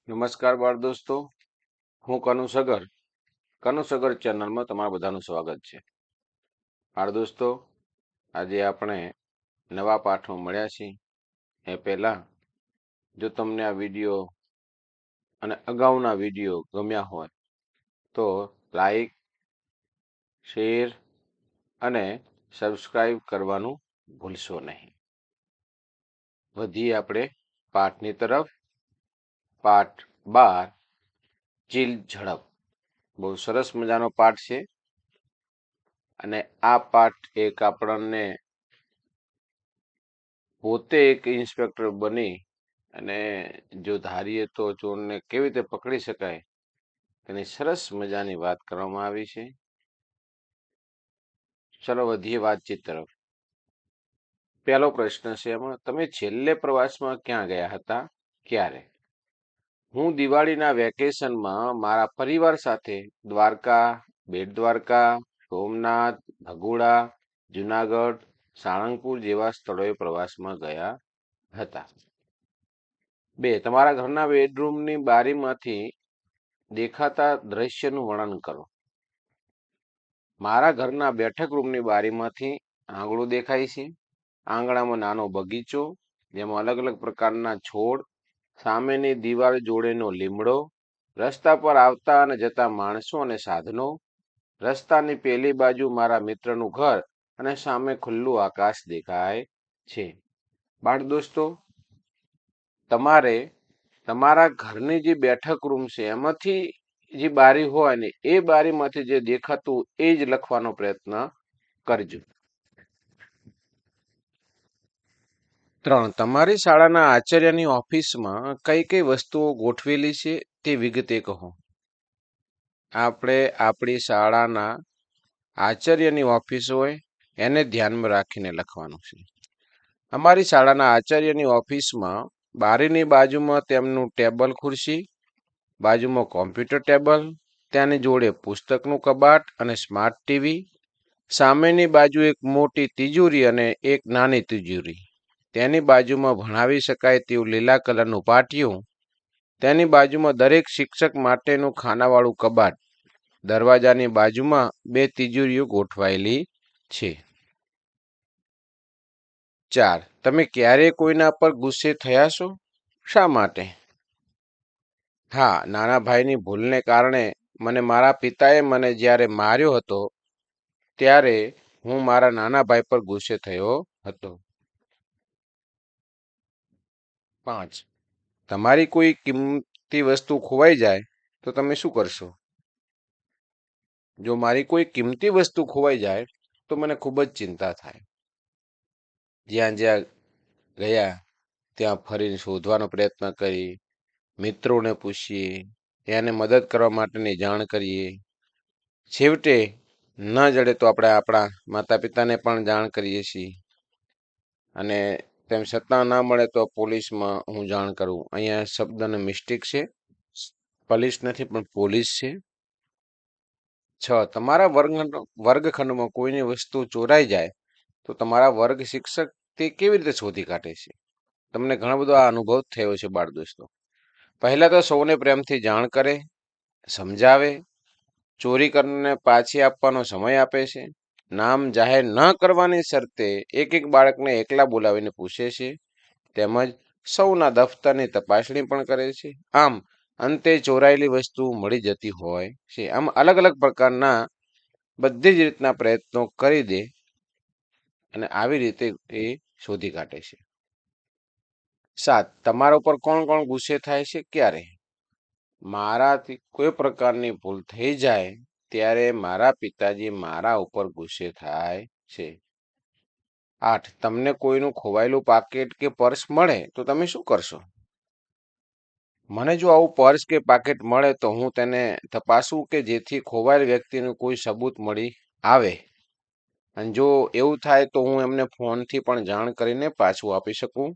નમસ્કાર બાળ દોસ્તો, હું કનુ સગર ચેનલમાં તમારા બધાનું સ્વાગત છે. બાળ દોસ્તો, આજે આપણે નવા પાઠમાં મળ્યા છીએ. એ પહેલા જો તમને આ વિડીયો અને અગાઉના વિડીયો ગમ્યા હોય તો લાઈક, શેર અને સબસ્ક્રાઈબ કરવાનું ભૂલશો નહીં. વધીએ આપણે પાઠની તરફ. પાઠ 12 ચીલ ઝડપ. બહુ સરસ મજાનો પાઠ છે અને આ પાઠ એક આપણને પોતે એક ઇન્સ્પેક્ટર બની અને જો ધારીએ તો ચોરને કેવી રીતે પકડી શકાય તેની સરસ મજાની વાત કરવામાં આવી છે. ચલો વધીએ વાતચીત તરફ. પહેલો પ્રશ્ન છે એમાં, તમે છેલ્લે પ્રવાસમાં ક્યાં ગયા હતા, ક્યારે? હું દિવાળીના વેકેશનમાં મારા પરિવાર સાથે દ્વારકા, બેટ દ્વારકા, સોમનાથ, ભગોડા, જુનાગઢ, સાળંગપુર જેવા સ્થળોએ પ્રવાસમાં ગયા હતા. 2. તમારા ઘરના બેડરૂમની બારીમાંથી દેખાતા દ્રશ્યનું વર્ણન કરો. મારા ઘરના બેઠક રૂમની બારીમાંથી આંગણું દેખાય છે. આંગણામાં નાનો બગીચો, જેમાં અલગ અલગ પ્રકારના છોડ, સામેની દિવાલ જોડેનો લીમડો, રસ્તા પર આવતા અને જતા માણસો અને સાધનો, રસ્તાની પેલી બાજુ મારા મિત્રનું ઘર અને સામે ખુલ્લું આકાશ દેખાય છે. બાળ દોસ્તો, તમારે તમારા ઘરની જે બેઠક રૂમ છે એમાંથી જે બારી હોય ને એ બારીમાંથી જે દેખાતું એ જ લખવાનો પ્રયત્ન કરજો. 3. તમારી શાળાના આચાર્યની ઓફિસમાં કઈ કઈ વસ્તુઓ ગોઠવેલી છે તે વિગતે કહો. આપણે આપણી શાળાના આચાર્યની ઓફિસ હોય એને ધ્યાનમાં રાખીને લખવાનું છે. અમારી શાળાના આચાર્યની ઓફિસમાં બારીની બાજુમાં તેમનું ટેબલ ખુરશી, બાજુમાં કોમ્પ્યુટર ટેબલ, તેની જોડે પુસ્તકનું કબાટ અને સ્માર્ટ ટીવી, સામેની બાજુ એક મોટી તિજોરી અને એક નાની તિજોરી, તેની બાજુમાં ભણાવી શકાય તેવું લીલા કલરનું પાટિયું, તેની બાજુમાં દરેક શિક્ષક માટેનું ખાનાવાળું કબાટ, દરવાજાની બાજુમાં 2 તિજોરીઓ ગોઠવાયેલી છે. 4. તમે ક્યારે કોઈના પર ગુસ્સે થયા છો? શા માટે? હા, નાના ભાઈની ભૂલને કારણે મને મારા પિતાએ મને જ્યારે માર્યો હતો ત્યારે હું મારા નાના ભાઈ પર ગુસ્સે થયો હતો. 5. તમારી કોઈ કિંમતી વસ્તુ ખોવાઈ જાય તો તમે શું કરશો? જો મારી કોઈ કિંમતી વસ્તુ ખોવાઈ જાય તો મને ખૂબ જ ચિંતા થાય. જ્યાં જ્યાં ગયા ત્યાં ફરીને શોધવાનો પ્રયત્ન કરી, મિત્રોને પૂછીએ, એને મદદ કરવા માટેની જાણ કરીએ. છેવટે ન જડે તો આપણે આપણા માતા પિતાને પણ જાણ કરીએ છીએ અને તેમ છતાં ના મળે તો પોલીસમાં હું જાણ કરું. અહીંયા શબ્દનો મિસ્ટેક છે, પોલીસ નથી પણ પોલીસ છે. 6. તમારા વર્ગખંડમાં કોઈની વસ્તુ ચોરાઈ જાય તો તમારા વર્ગ શિક્ષક તે કેવી રીતે શોધી કાઢે છે? તમને ઘણો બધો આ અનુભવ થયો છે બાળ દોસ્તો. પહેલા તો સૌને પ્રેમથી જાણ કરે, સમજાવે, ચોરી કરીને પાછી આપવાનો સમય આપે છે, નામ જાહેર ન કરવાની શરતે એક એક બાળકને એકલા બોલાવીને પૂછે છે, તેમજ સૌના દફતરની તપાસણી પણ કરે છે. આમ અંતે ચોરાયેલી વસ્તુ મળી જતી હોય છે. આમ અલગ અલગ પ્રકારના બધી જ રીતના પ્રયત્નો કરી દે અને આવી રીતે એ શોધી કાઢે છે. 7. તમારા ઉપર કોણ કોણ ગુસ્સે થાય છે, ક્યારે? મારાથી કોઈ પ્રકારની ભૂલ થઈ જાય ત્યારે મારા પિતાજી મારા ઉપર ગુસ્સે થાય છે. 8. તમને કોઈનું ખોવાયેલું પાકીટ કે પર્સ મળે તો તમે શું કરશો? મને જો આવું પર્સ કે પાકીટ મળે તો હું તેને તપાસું કે જેથી ખોવાયેલ વ્યક્તિનું કોઈ સબૂત મળી આવે, અને જો એવું થાય તો હું એમને ફોનથી પણ જાણ કરીને પાછું આપી શકું.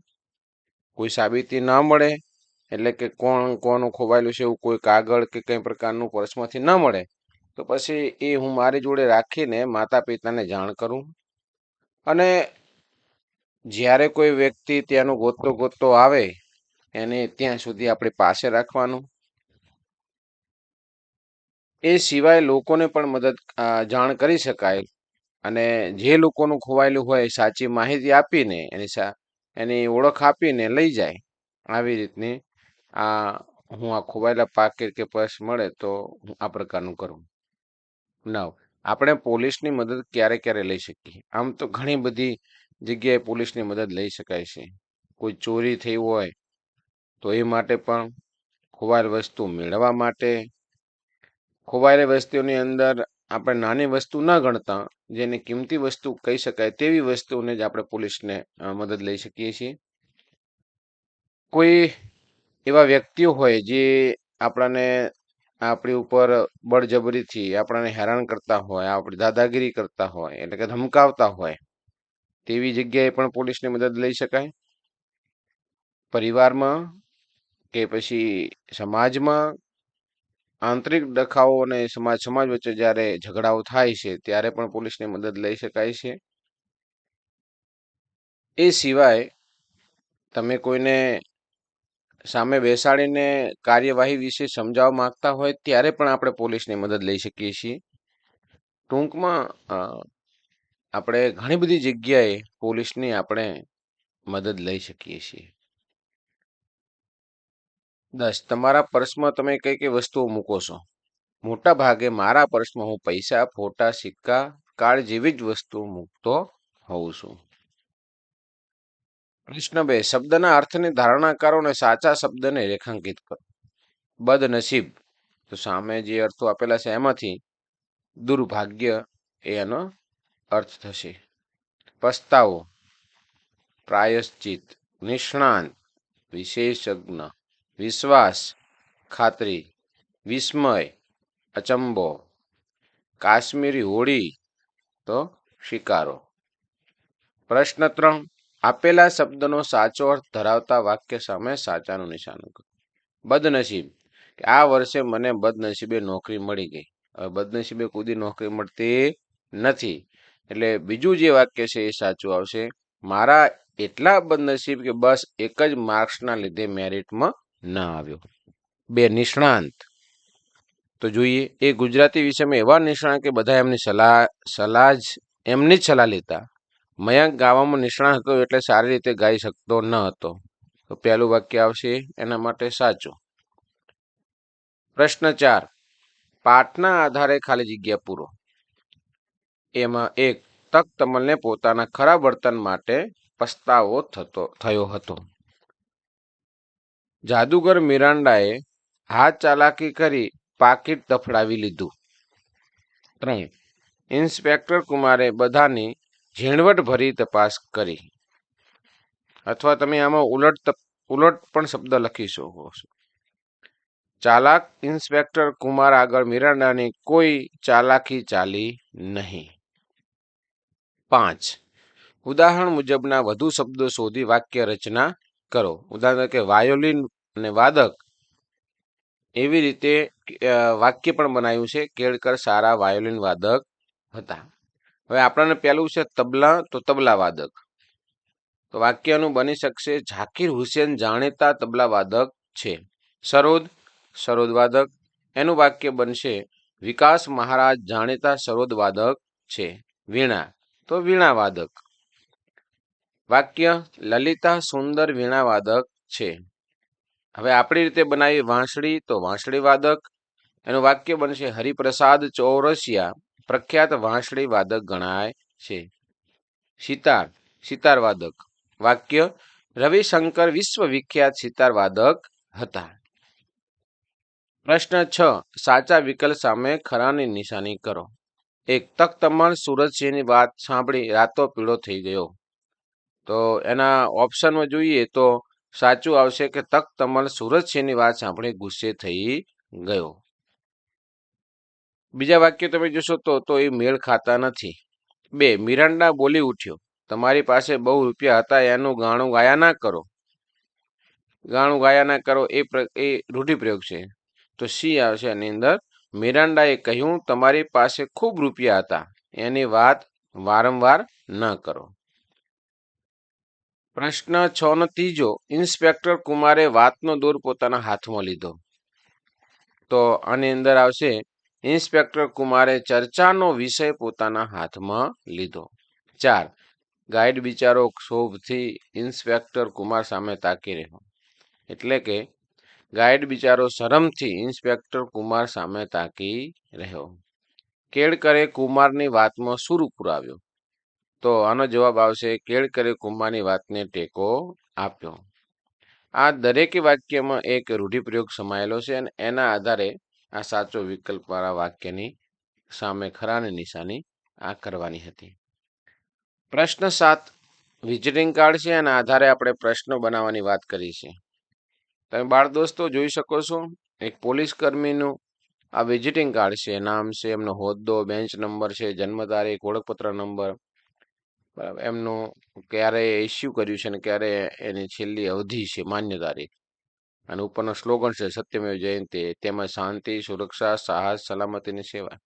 કોઈ સાબિતી ન મળે એટલે કે કોનું ખોવાયેલું છે એવું કોઈ કાગળ કે કંઈ પ્રકારનું પર્સમાંથી ન મળે તો પછી એ હું મારી જોડે રાખીને માતા પિતાને જાણ કરું. અને જ્યારે કોઈ વ્યક્તિ ત્યાંનું ગોતતો આવે એને ત્યાં સુધી આપણી પાસે રાખવાનું. એ સિવાય લોકોને પણ મદદ જાણ કરી શકાય અને જે લોકોનું ખોવાયેલું હોય સાચી માહિતી આપીને એની ઓળખ આપીને લઈ જાય. આવી રીતની હું આ ખોવાયેલા પાકીટ કે પર્સ મળે તો હું આ પ્રકારનું કરું. નવ, આપણે પોલીસની મદદ ક્યારે ક્યારે લઈ શકીએ? આમ તો ઘણી બધી જગ્યાએ પોલીસની મદદ લઈ શકાય છે. કોઈ ચોરી થઈ હોય તો એ માટે પણ, ખોવાયેલ વસ્તુ મેળવવા માટે, ખોવાયેલી વસ્તુની અંદર આપણે નાની વસ્તુ ન ગણતા જેને કિંમતી વસ્તુ કહી શકાય તેવી વસ્તુને જ આપણે પોલીસને મદદ લઈ શકીએ છીએ. કોઈ એવા વ્યક્તિઓ હોય જે આપણને આપણી ઉપર બળજબરીથી આપણને હેરાન કરતા હોય, આપણી દાદાગીરી કરતા હોય, એટલે કે ધમકાવતા હોય, તેવી જગ્યાએ પણ પોલીસની મદદ લઈ શકાય. પરિવારમાં કે પછી સમાજમાં આંતરિક ડખાઓ અને સમાજ વચ્ચે જ્યારે ઝઘડાઓ થાય છે ત્યારે પણ પોલીસની મદદ લઈ શકાય છે. એ સિવાય તમે કોઈને સામે બેસાડીને કાર્યવાહી વિશે સમજાવવા માંગતા હોય ત્યારે પણ આપણે પોલીસની મદદ લઈ શકીએ છીએ. ટૂંકમાં આપણે ઘણી બધી જગ્યાએ પોલીસની આપણે મદદ લઈ શકીએ છીએ. 10, તમારા પર્સમાં તમે કઈ કઈ વસ્તુઓ મૂકો છો? મોટા ભાગે મારા પર્સમાં હું પૈસા, ફોટા, સિક્કા, કાર્ડ જેવી જ વસ્તુઓ મૂકતો હોઉં છું. પ્રશ્ન 2, શબ્દના અર્થની ધારણા કરો અને સાચા શબ્દને રેખાંકિત કરો. બદનસીબ, તો સામે જે અર્થો આપેલા છે એમાંથી દુર્ભાગ્ય એનો અર્થ થશે. પસ્તાવો, પ્રાયશ્ચિત. નિષ્ણાંત, વિશેષજ્ઞ. વિશ્વાસ, ખાતરી. વિસ્મય, અચંબો. કાશ્મીરી હોળી, તો શિકારો. પ્રશ્ન 3, આપેલા શબ્દનો સાચો અર્થ ધરાવતા વાક્ય સામે સાચાનું નિશાન કરો. બદનસીબ, કે આ વર્ષે મને બદનસીબે નોકરી મળી ગઈ. હવે બદનસીબે કુદી નોકરી મળતી નથી, એટલે બીજું જે વાક્ય છે એ સાચું આવશે. મારા એટલા બદનસીબ કે બસ એક જ માર્ક્સના લીધે મેરિટમાં ન આવ્યો. 2, નિષ્ણાંત, તો જોઈએ એ ગુજરાતી વિષયમાં એવા નિષ્ણાંત કે બધા એમની એમની જ સલાહ લેતા. મયંક ગાવામાં નિષ્ણાત હતો એટલે સારી રીતે ગાઈ શકતો ન હતો. તો પહેલું વાક્ય આવશે એના માટે સાચું. પ્રશ્ન 4, પાઠના આધારે ખાલી જગ્યા પૂરો. એમાં 1, તખ્તમલને પોતાના ખરાબ વર્તન માટે પસ્તાવો થયો હતો. જાદુગર મિરાન્ડાએ હાથ ચાલાકી કરી પાકીટ તફડાવી લીધું. 3, ઇન્સ્પેક્ટર કુમારે બધાની ઝીણવટ ભરી તપાસ કરી. અથવા તમે આમાં ઉલટ પણ શબ્દ લખી શકો છો. ચાલાક ઇન્સ્પેક્ટર કુમાર આગળ મિરાન્ડાની કોઈ ચાલાકી ચાલી નહીં. 5, ઉદાહરણ મુજબના વધુ શબ્દો શોધી વાક્ય રચના કરો. ઉદાહરણ તરીકે વાયોલિન અને વાદક, એવી રીતે વાક્ય પણ બનાવ્યું છે. કેળકર સારા વાયોલિન વાદક હતા. હવે આપણને પહેલું છે તબલા, તો તબલા વાદક. તો વાક્યનું બની શકશે ઝાકીર હુસેન જાણીતા તબલા વાદક છે. સરોદ વાદક, એનું વાક્ય બનશે વિકાસ મહારાજ જાણીતા સરોદ વાદક છે. વીણા, તો વીણા વાદક. વાક્ય લલિતા સુંદર વીણા વાદક છે. હવે આપણી રીતે બનાવી વાંસળી, તો વાંસળી વાદક. એનું વાક્ય બનશે હરિપ્રસાદ ચૌરસિયા પ્રખ્યાત વાંસળી વાદક ગણાય છે. સિતાર વાદક. વાક્ય રવિશંકર વિશ્વવિખ્યાત સિતાર વાદક હતા. પ્રશ્ન 6, સાચા વિકલ્પ સામે ખરાની નિશાની કરો. 1, તખ્તમલ સુરતસિંહની વાત સાંભળી રાતો પીળો થઈ ગયો. તો એના ઓપ્શનમાં જોઈએ તો સાચું આવશે કે તખ્તમલ સુરતસિંહની વાત સાંભળી ગુસ્સે થઈ ગયો. બીજા વાક્ય તમે જોશો તો એ મેળ ખાતા નથી. 2, મિરાન્ડા બોલી ઉઠ્યો, તમારી પાસે બહુ રૂપિયા હતા એનું ગાણું ગાયા ના કરો. એ રૂઢિપ્રયોગ છે. તો સી આવશે એની અંદર. મિરાન્ડાએ કહ્યું તમારી પાસે ખૂબ રૂપિયા હતા એની વાત વારંવાર ન કરો. પ્રશ્ન 6 નો ત્રીજો, ઇન્સ્પેક્ટર કુમારે વાતનો દોર પોતાના હાથમાં લીધો. તો આની અંદર આવશે, ઇન્સ્પેક્ટર કુમારે ચર્ચાનો વિષય પોતાના હાથમાં લીધો. 4, ગાઈડ બિચારો ક્ષોભથી ઇન્સ્પેક્ટર કુમાર સામે તાકી રહ્યો. એટલે કે ગાઈડ બિચારો શરમથી ઇન્સ્પેક્ટર કુમાર સામે તાકી રહ્યો. કેળકરે કુમારની વાતમાં સૂર પુરાવ્યો. તો આનો જવાબ આવશે, કેળકરે કુમારની વાતને ટેકો આપ્યો. આ દરેક વાક્યમાં એક રૂઢિપ્રયોગ સમાયેલો છે અને એના આધારે આ સાચો વિકલ્પવાળા વાક્યની સામે ખરાની નિશાની આ કરવાની હતી. પ્રશ્ન 7, વિઝિટિંગ કાર્ડ છે. એના આધારે આપણે પ્રશ્નો બનાવવાની વાત કરી છે. તમે બાળ દોસ્તો જોઈ શકો છો, એક પોલીસ કર્મીનું આ વિઝિટિંગ કાર્ડ છે. નામ છે, એમનો હોદ્દો, બેન્ચ નંબર છે, જન્મ તારીખ, ઓળખપત્ર નંબર, બરાબર, એમનું ક્યારે ઇસ્યુ કર્યું છે અને ક્યારે એની છેલ્લી અવધિ છે, માન્ય તારીખ, અને ઉપરનો સ્લોગન છે સત્યમેવ જયંતે, તેમાં શાંતિ, સુરક્ષા, સાહસ, સલામતીની સેવા.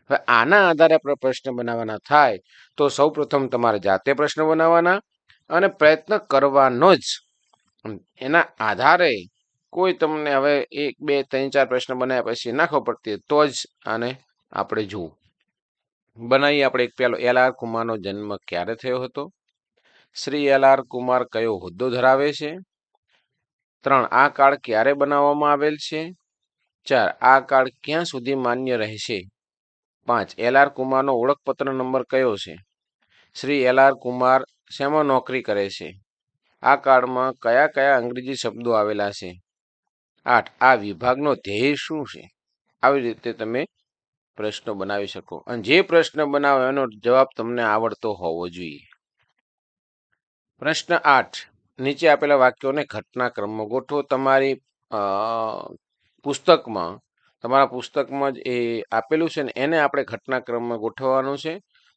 હવે આના આધારે આપણે પ્રશ્ન બનાવવાના થાય તો સૌ પ્રથમ તમારે જાતે પ્રશ્ન બનાવવાના અને પ્રયત્ન કરવાનો જ. એના આધારે કોઈ તમને હવે 1, 2, 3, 4 પ્રશ્ન બનાવ્યા પછી ના ખબર પડતી તો જ આને આપણે જોવું. બનાવીએ આપણે એક પહેલો, LR કુમારનો જન્મ ક્યારે થયો હતો? શ્રી LR કુમાર કયો હોદ્દો ધરાવે છે? 3, આ કાર્ડ ક્યારે બનાવવામાં આવેલ છે? 4, આ કાર્ડ ક્યાં સુધી માન્ય રહેશે? 5, LR કુમારનો ઓળખપત્ર નંબર કયો છે? શ્રી LR કુમાર શેમાં નોકરી કરે છે? આ કાર્ડમાં કયા કયા અંગ્રેજી શબ્દો આવેલા છે? 8, આ વિભાગનો ધ્યેય શું છે? આવી રીતે તમે પ્રશ્નો બનાવી શકો અને જે પ્રશ્ન બનાવો એનો જવાબ તમને આવડતો હોવો જોઈએ. પ્રશ્ન 8, નીચે આપેલા વાક્યોને ઘટનાક્રમમાં ગોઠવો. તમારા પુસ્તકમાં જ એ આપેલું છે ને એને આપણે ઘટનાક્રમમાં ગોઠવવાનું છે.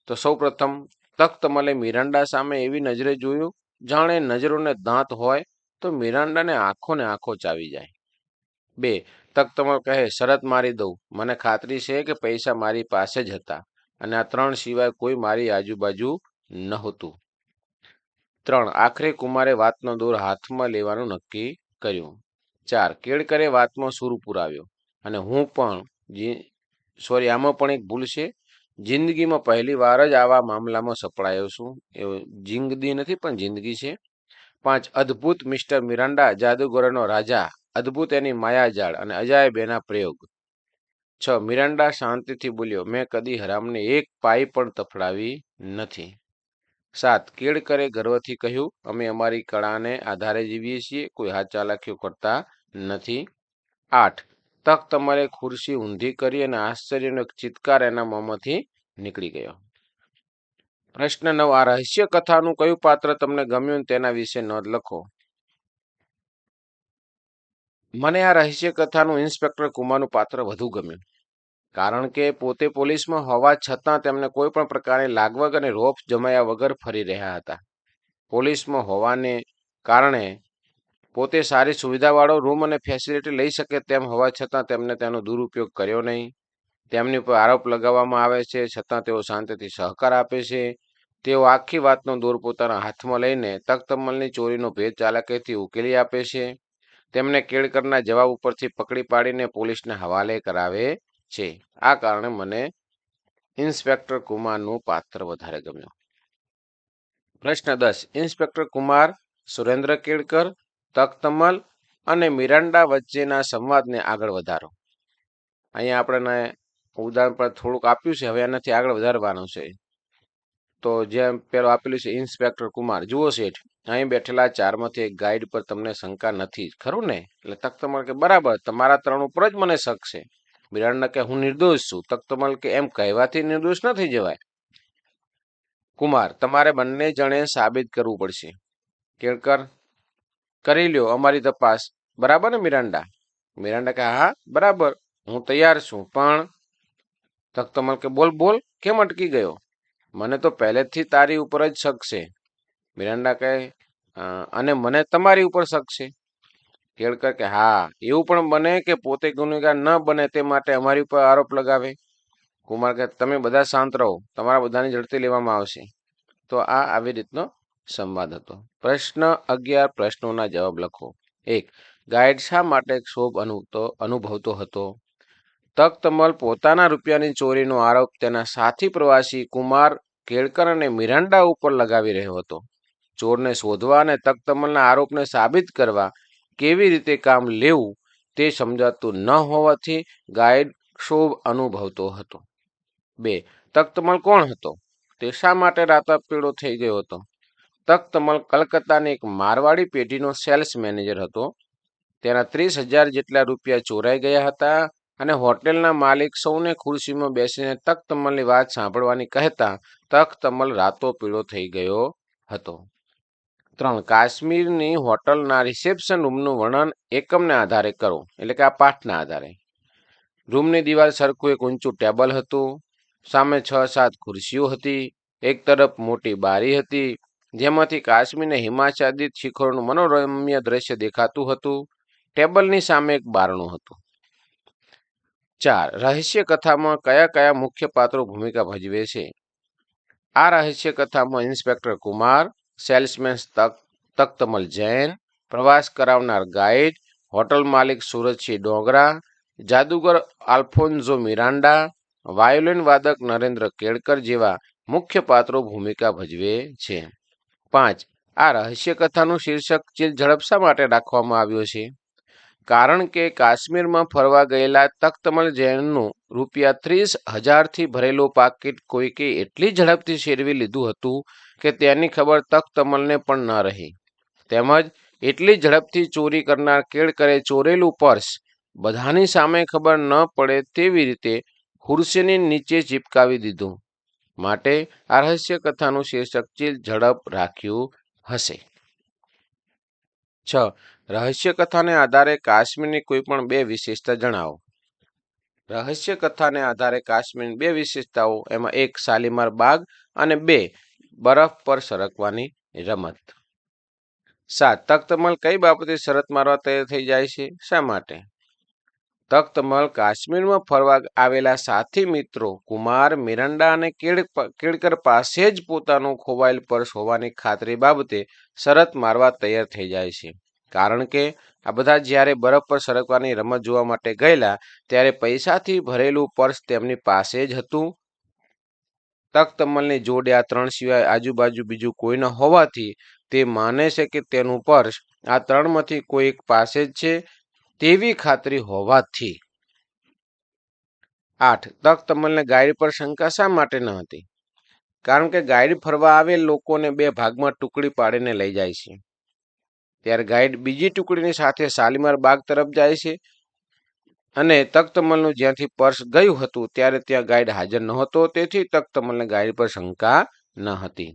તો સૌ પ્રથમ, તખ્તમલે મિરાન્ડા સામે એવી નજરે જોયું જાણે નજરોને દાંત હોય તો મિરાન્ડાને આંખો ચાવી જાય. 2, તખ્તમલ કહે, શરત મારી દઉં, મને ખાતરી છે કે પૈસા મારી પાસે જ હતા અને આ 3 સિવાય કોઈ મારી આજુબાજુ નહોતું. 3, આખરે કુમારે વાતનો દોર હાથમાં લેવાનું નક્કી કર્યું. 4, કેળકરે વાતમાં સૂર પુરાવ્યો અને હું પણ આમાં પણ એક ભૂલ છે, જિંદગીમાં પહેલી વાર જ આવા મામલામાં સપડાયો છું. એવું જિંદગી નથી પણ જિંદગી છે. 5, અદ્ભુત મિસ્ટર મિરાન્ડા, જાદુગરોનો રાજા, અદ્ભુત એની માયાજાળ અને અજાયબ એના પ્રયોગ. 6, મિરાન્ડા શાંતિથી બોલ્યો, મેં કદી હરામને એક પાઈ પણ તફડાવી નથી. 7, કેળકરે ગર્વથી કહ્યું, અમે અમારી કળાને આધારે જીવીએ છીએ, કોઈ હાથ ચાલાકીઓ કરતા નથી. 8, તખ્તમલે ખુરશી ઊંધી કરી અને આશ્ચર્યનો એક ચિત્કાર એના મોંમાંથી નીકળી ગયો. પ્રશ્ન 9, આ રહસ્ય કથાનું કયું પાત્ર તમને ગમ્યું તેના વિશે નોંધ લખો. મને આ રહસ્ય કથાનું ઇન્સ્પેક્ટર કુમારનું પાત્ર વધુ ગમ્યું, કારણ કે પોતે પોલીસમાં હોવા છતાં તેમને કોઈ પણ પ્રકારની લાગવગ અને રોપ જમાયા વગર ફરી રહ્યા હતા. પોલીસમાં હોવાને કારણે પોતે સારી સુવિધાવાળો રૂમ અને ફેસિલિટી લઈ શકે તેમ હોવા છતાં તેમને તેનો દુરુપયોગ કર્યો નહીં. તેમની પર આરોપ લગાવવામાં આવે છે છતાં તેઓ શાંતિથી સહકાર આપે છે. તેઓ આખી વાતનો દોર પોતાના હાથમાં લઈને તખ્તમલની ચોરીનો ભેદ ચાલાકીથી ઉકેલી આપે છે. તેમને કેળકરના જવાબ ઉપરથી પકડી પાડીને પોલીસને હવાલે કરાવે છે. આ કારણે મને ઇન્સ્પેક્ટર કુમારનું પાત્ર વધારે ગમ્યું. પ્રશ્ન 10, ઇન્સ્પેક્ટર કુમાર, સુરેન્દ્ર કેળકર, તખ્તમલ અને મિરાન્ડા વચ્ચેના સંવાદને આગળ વધારો. અહીંયા આપણને ઉદાહરણ પર થોડુંક આપ્યું છે, હવે એનાથી આગળ વધારવાનું છે. તો જેમ પેલું આપેલું છે, ઇન્સ્પેક્ટર કુમાર, જુઓ શેઠ, અહીં બેઠેલા 4માંથી એક ગાઈડ પર તમને શંકા નથી, ખરું ને? એટલે તખ્તમલ કે બરાબર, તમારા 3 ઉપર જ મને શક છે. મિરાન્ડા કે હું નિર્દોષ છું. તખ્તમલ કે એમ કહેવાથી નિર્દોષ ન થઈ જવાય. કુમાર, તમારે બંને જણે સાબિત કરવું પડશે. કેળકર, કરી લ્યો અમારી તપાસ, બરાબર ને મિરાન્ડા? મિરાન્ડા કે હા બરાબર, હું તૈયાર છું, પણ તખ્તમલ કે બોલ કેમ અટકી ગયો? મને તો પહેલેથી તારી ઉપર જ શક છે. મિરાન્ડા કહે, અને મને તમારી ઉપર શક છે. કેળકર કે હા, એવું પણ બને કે પોતે ગુનેગાર ન બને તે માટે અમારી ઉપર આરોપ લગાવે. કુમાર કે તમે બધા શાંત રહો, તમારા બધાની ઝડપી લેવામાં આવશે. તો આ આવી રીતનો સંવાદ હતો. પ્રશ્ન 11 પ્રશ્નોના જવાબ લખો. 1. ગાઈડ શા માટે ક્ષોભ અનુભવતો હતો? તખ્તમલ પોતાના રૂપિયાની ચોરીનો આરોપ તેના સાથી પ્રવાસી કુમાર કેળકર અને મિરાન્ડા ઉપર લગાવી રહ્યો હતો. ચોરને શોધવા અને તખ્તમલના આરોપને સાબિત કરવા કેવી રીતે કામ લેવું તે સમજાતું ન હોવાથી ગાઈડ ક્ષોભ અનુભવતો હતો. 2. તખ્તમલ કોણ હતો? તે શા માટે રાતાપીળો થઈ ગયો હતો? તખ્તમલ કલકત્તાની એક મારવાડી પેઢીનો સેલ્સ મેનેજર હતો. તેના 30,000 જેટલા રૂપિયા ચોરાઈ ગયા હતા અને હોટેલના માલિક સૌને ખુરશીમાં બેસીને તખ્તમલની વાત સાંભળવાની કહેતા તખ્તમલ રાતો પીળો થઈ ગયો હતો. 3. કાશ્મીરની હોટલના રિસેપ્શન રૂમનું વર્ણન એકમને આધારે કરો, એટલે કે આ પાઠના આધારે. રૂમની દિવાલ સરખું એક ઊંચું ટેબલ હતું. સામે 6-7 ખુરશીઓ હતી. એક તરફ મોટી બારી હતી જેમાંથી કાશ્મીરના હિમાચ્છાદિત શિખરોનું મનોરમ્ય દ્રશ્ય દેખાતું હતું. ટેબલની સામે એક બારણું હતું. 4. રહસ્ય કથામાં કયા કયા મુખ્ય પાત્રો ભૂમિકા ભજવે છે? આ રહસ્ય કથામાં ઇન્સ્પેક્ટર કુમાર, સેલ્સમેન તખ્તમલ જૈન, પ્રવાસ કરાવનાર ગાઈડ, હોટલ માલિક સુરજસિંહ ડોગરા, જાદુગર આલ્ફોન્સો મિરાન્ડા, વાયોલિન વાદક નરેન્દ્ર કેળકર જેવા મુખ્ય પાત્રો ભૂમિકા ભજવે છે. 5. આ રહસ્ય કથાનું શીર્ષક ચીલ ઝડપ શા માટે રાખવામાં આવ્યું છે? કારણ કે કાશ્મીરમાં ફરવા ગયેલા તખ્તમલ જૈનનું રૂપિયા 30,000થી ભરેલું પાકીટ કોઈકે એટલી ઝડપથી શેરવી લીધું હતું કે તેની ખબર તખ્તમલને પણ ન રહી. તેમજ એટલી ઝડપથી ચોરી કરનાર કેળકરે ચોરેલું પર્સ બધાની સામે ખબર ન પડે તેવી રીતે ખુરશીની નીચે ચિપકાવી દીધું. માટે આ રહસ્ય કથાનું શીર્ષક ચીલ ઝડપ રાખ્યું હશે. 6. રહસ્ય કથાને આધારે કાશ્મીરની કોઈ પણ 2 વિશેષતા જણાવો. રહસ્ય કથાને આધારે કાશ્મીરની 2 વિશેષતાઓ, એમાં 1 શાલીમાર બાગ અને 2 બરફ પર સરકવાની રમત. 7. તખ્તમલ કઈ બાબતે શરત મારવા તૈયાર થઈ જાય છે? શા માટે? તખ્તમલ કાશ્મીરમાં ફરવા આવેલા સાથી મિત્રો કુમાર, મિરાન્ડા અને કેળકર પાસે જ પોતાનું ખોવાયેલ પર્સ હોવાની ખાતરી બાબતે શરત મારવા તૈયાર થઈ જાય છે. કારણ કે આ બધા જ્યારે બરફ પર સરકવાની રમત જોવા માટે ગયેલા ત્યારે પૈસાથી ભરેલું પર્સ તેમની પાસે જ હતું. તખ્તમલની જોડે આ 3 સિવાય આજુબાજુ બીજું કોઈ ન હોવાથી તે માને છે કે તેનું પર્સ આ 3માંથી કોઈ એક પાસે જ છે તેવી ખાતરી હોવાથી. 8. તખ્તમલને ગાઈડ પર શંકા શા માટે ન હતી? કારણ કે ગાઈડ ફરવા આવેલ લોકોને 2 ભાગમાં ટુકડી પાડીને લઈ જાય છે. ત્યારે ગાઈડ બીજી ટુકડીની સાથે શાલીમાર બાગ તરફ જાય છે અને તખ્તમલનું જ્યાંથી પર્સ ગયું હતું ત્યારે ત્યાં ગાઈડ હાજર નહોતો, તેથી તખ્તમલને ગાઈડ પર શંકા ન હતી.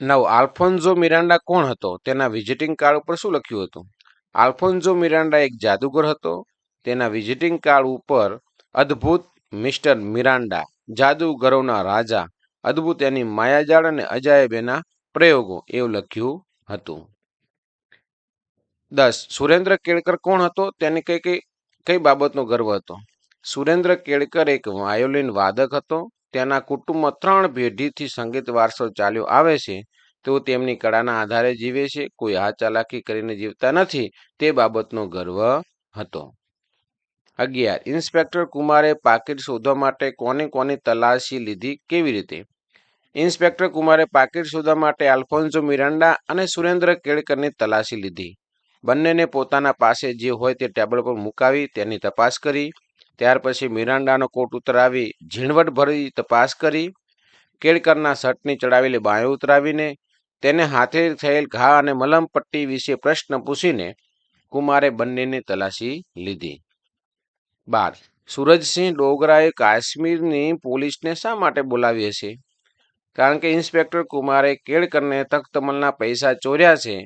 9. આલ્ફોન્સો મિરાન્ડા કોણ હતો? તેના વિઝિટિંગ કાર્ડ ઉપર શું લખ્યું હતું? આલ્ફોન્સો મિરાન્ડા એક જાદુગર હતો. તેના વિઝિટિંગ કાર્ડ ઉપર અદ્ભુત મિસ્ટર મિરાન્ડા, જાદુગરોના રાજા, અદ્ભુત એની માયાજાળ અને અજાયબ એના પ્રયોગો એવું લખ્યું હતું. 10. સુરેન્દ્ર કેળકર કોણ હતો? તેને કઈ બાબતનો ગર્વ હતો? સુરેન્દ્ર કેળકર એક વાયોલિન વાદક હતો. તેના કુટુંબમાં 3 પેઢીથી સંગીત વારસો ચાલ્યો આવે છે. તેઓ તેમની કળાના આધારે જીવે છે. કોઈ હાથ ચાલાકી કરીને જીવતા નથી તે બાબતનો ગર્વ હતો. 11. ઇન્સ્પેક્ટર કુમારે પાકીટ શોધવા માટે કોની તલાશી લીધી? કેવી રીતે? ઇન્સ્પેક્ટર કુમારે પાકીટ શોધવા માટે આલ્ફોન્સો મિરાન્ડા અને સુરેન્દ્ર કેળકરની તલાશી લીધી. બંનેને પોતાના પાસે જે હોય તે ટેબલ પર મુકાવી તેની તપાસ કરી. ત્યાર પછી મિરાન્ડાનો કોટ ઉતરાવી ઝીણવટભરી તપાસ કરી. કેળકરના શર્ટની ચડાવેલી બાંયો ઉતરાવીને તેને હાથે થયેલ ઘા અને મલમ પટ્ટી વિશે પ્રશ્ન પૂછીને કુમારે બંનેની તલાશી લીધી. 12. સુરજસિંહ ડોગરાએ કાશ્મીરની પોલીસને શા માટે બોલાવી હશે? કારણ કે ઇન્સ્પેક્ટર કુમારે કેળકરને તખ્તમલના પૈસા ચોર્યા છે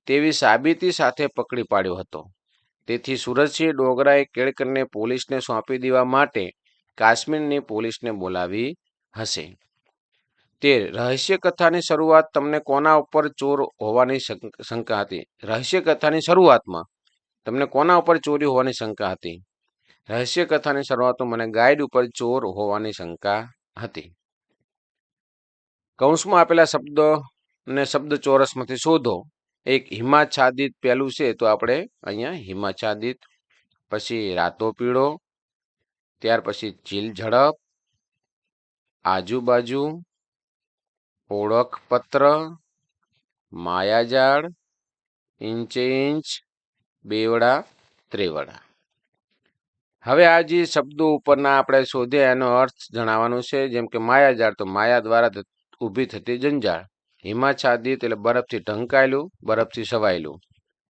તેવી સાબિતી સાથે પકડી પાડ્યો હતો. તેથી સુરજસિંહ ડોગરાએ કેળકરને પોલીસને સોંપી દેવા માટે કાશ્મીરની પોલીસને બોલાવી હશે. 13. રહસ્ય કથાની શરૂઆત તમને કોના ઉપર ચોર હોવાની શંકા હતી? રહસ્ય કથાની શરૂઆતમાં તમને કોના ઉપર ચોરી હોવાની શંકા હતી? રહસ્ય કથાની શરૂઆતમાં મને ગાઈડ ઉપર ચોર હોવાની શંકા હતી. કૌંસમાં આપેલા શબ્દો ને શબ્દ ચોરસમાંથી શોધો. એક હિમાચ્છાદિત પહેલું છે તો આપણે અહીંયા હિમાચ્છાદિત, પછી રાતો પીળો, ત્યાર પછી ચીલ ઝડપ, આજુબાજુ, ઓળખપત્ર, માયાજાળ, ઇંચે ઇંચ, બેવડા ત્રેવડા. હવે આ જે શબ્દો ઉપરના આપણે શોધ્યા એનો અર્થ જણાવવાનો છે. જેમ કે માયાજાળ તો માયા દ્વારા ઊભી થતી જંજાળ. હિમાચ્છાદિત એટલે બરફથી ઢંકાયેલું, બરફથી સવાયેલું.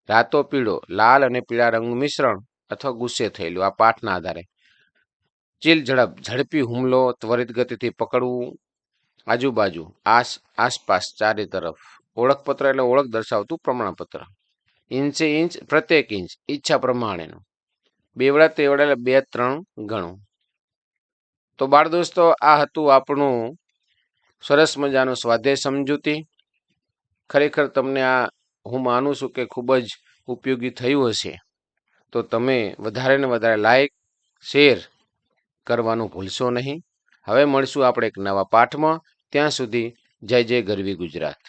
રાતો પીળો લાલ અને પીળા રંગનું મિશ્રણ અથવા ગુસ્સે થયેલું. આ પાઠના આધારે. ચીલ ઝડપ ઝડપી હુમલો, ત્વરિત ગતિથી પકડવું. આજુબાજુ આસપાસ ચારે તરફ. ઓળખપત્ર એટલે ઓળખ દર્શાવતું પ્રમાણપત્ર. ઇંચે ઇંચ પ્રત્યેક ઇંચ ઈચ્છા પ્રમાણેનું. બેવડા તેવડા એટલે 2-3 ગણું. તો બાળ દોસ્તો આ હતું આપણું સરસ મજાનું સ્વાધ્યાય સમજૂતી. ખરેખર તમને આ હું માનું છું કે ખૂબ જ ઉપયોગી થયું હશે. તો તમે વધારે ને વધારે લાઈક શેર કરવાનું ભૂલશો નહીં. હવે મળશું આપણે એક નવા પાઠમાં. ત્યાં સુધી જય જય ગરવી ગુજરાત.